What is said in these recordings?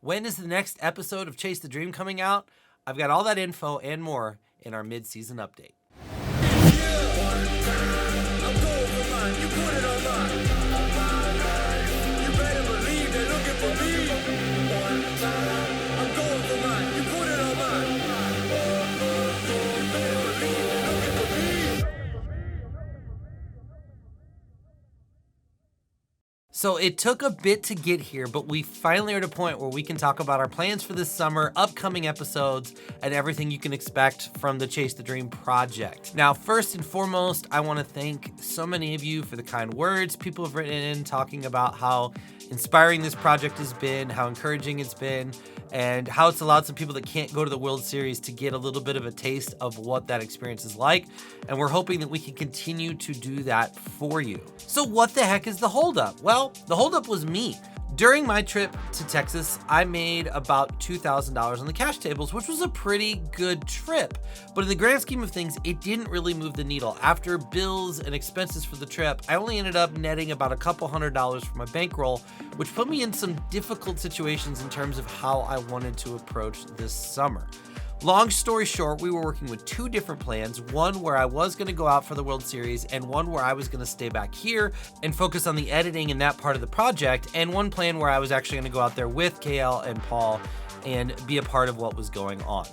When is the next episode of Chase the Dream coming out? I've got all that info and more in our mid-season update. So it took a bit to get here, but we finally are at a point where we can talk about our plans for this summer, upcoming episodes, and everything you can expect from the Chase the Dream project. Now, first and foremost, I want to thank so many of you for the kind words. People have written in talking about how inspiring this project has been, how encouraging it's been, and how it's allowed some people that can't go to the World Series to get a little bit of a taste of what that experience is like. And we're hoping that we can continue to do that for you. So what the heck is the Holdup? Well, the Holdup was me. During my trip to Texas, I made about $2,000 on the cash tables, which was a pretty good trip. But in the grand scheme of things, it didn't really move the needle. After bills and expenses for the trip, I only ended up netting about a couple $100s for my bankroll, which put me in some difficult situations in terms of how I wanted to approach this summer. Long story short, we were working with two different plans, one where I was going to go out for the World Series and one where I was going to stay back here and focus on the editing and that part of the project, and one plan where I was actually going to go out there with KL and Paul and be a part of what was going on.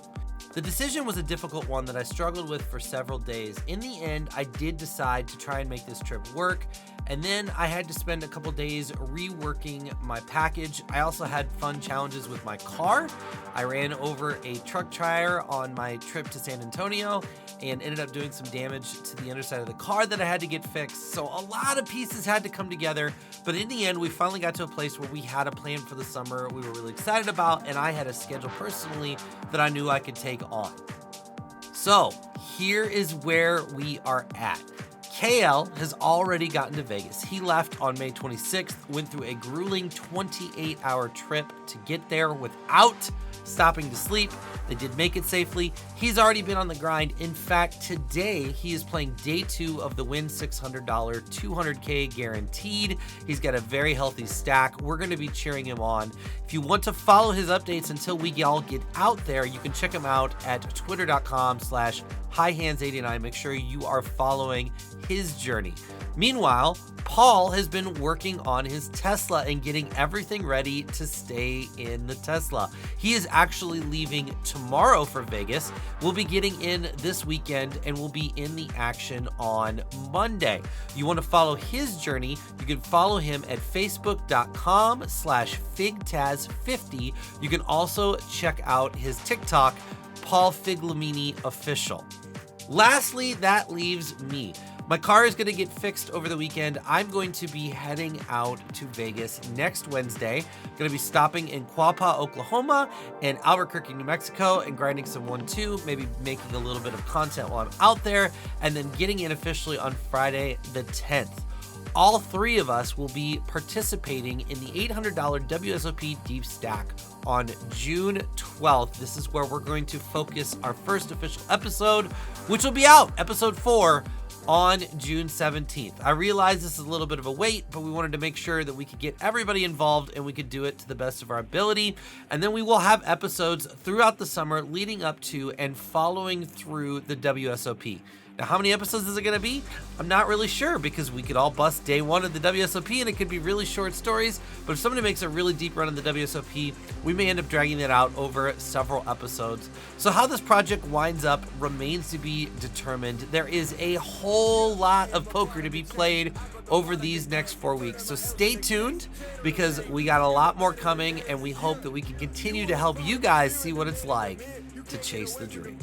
The decision was a difficult one that I struggled with for several days. In the end, I did decide to try and make this trip work, and then I had to spend a couple days reworking my package. I also had fun challenges with my car. I ran over a truck tire on my trip to San Antonio and ended up doing some damage to the underside of the car that I had to get fixed. So a lot of pieces had to come together, but in the end, we finally got to a place where we had a plan for the summer we were really excited about, and I had a schedule personally that I knew I could take on. So here is where we are at. KL has already gotten to Vegas. He left on May 26th, went through a grueling 28-hour trip to get there without stopping to sleep. They did make it safely. He's already been on the grind. In fact, today he is playing day 2 of the Win $600 200K guaranteed. He's got a very healthy stack. We're going to be cheering him on. If you want to follow his updates until we all get out there, you can check him out at twitter.com/highhands89. Make sure you are following his journey. Meanwhile, Paul has been working on his Tesla and getting everything ready to stay in the Tesla. He is actually leaving tomorrow for Vegas. We'll be getting in this weekend and we'll be in the action on Monday. You want to follow his journey, you can follow him at facebook.com/figtaz50. You can also check out his TikTok, Paul Figlamini Official. Lastly, that leaves me. My car is going to get fixed over the weekend. I'm going to be heading out to Vegas next Wednesday. Going to be stopping in Quapaw, Oklahoma and Albuquerque, New Mexico and grinding some 1-2, maybe making a little bit of content while I'm out there, and then getting in officially on Friday the 10th. All three of us will be participating in the $800 WSOP Deep Stack on June 12th. This is where we're going to focus our first official episode, which will be out, episode 4, on June 17th. I realize this is a little bit of a wait, but we wanted to make sure that we could get everybody involved and we could do it to the best of our ability. And then we will have episodes throughout the summer leading up to and following through the WSOP. Now, how many episodes is it going to be? I'm not really sure, because we could all bust day 1 of the WSOP and it could be really short stories. But if somebody makes a really deep run of the WSOP, we may end up dragging that out over several episodes. So how this project winds up remains to be determined. There is a whole lot of poker to be played over these next 4 weeks. So stay tuned, because we got a lot more coming, and we hope that we can continue to help you guys see what it's like to chase the dream.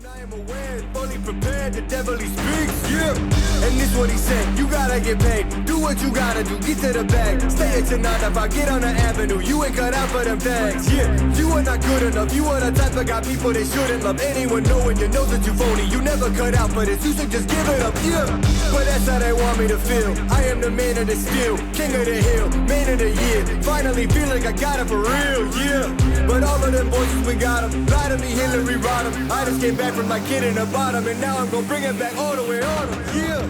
I am aware, fully prepared, the devil he speaks, yeah. And this what he said, you gotta get paid, do what you gotta do, get to the bag. Stay at your 9 to 5, get on the avenue, you ain't cut out for them tags, yeah. You are not good enough, you are the type of got people that shouldn't love anyone knowing you know that you phony. You never cut out for this, you should just give it up, yeah. But that's how they want me to feel, I am the man of the steel, king of the hill, man of the year. Finally feel like I got it for real, yeah. But all of them voices, we got them, lie to me, Hillary Rodham. I just came back from my kid in the bottom, and now I'm gonna bring it back all the way on them, yeah.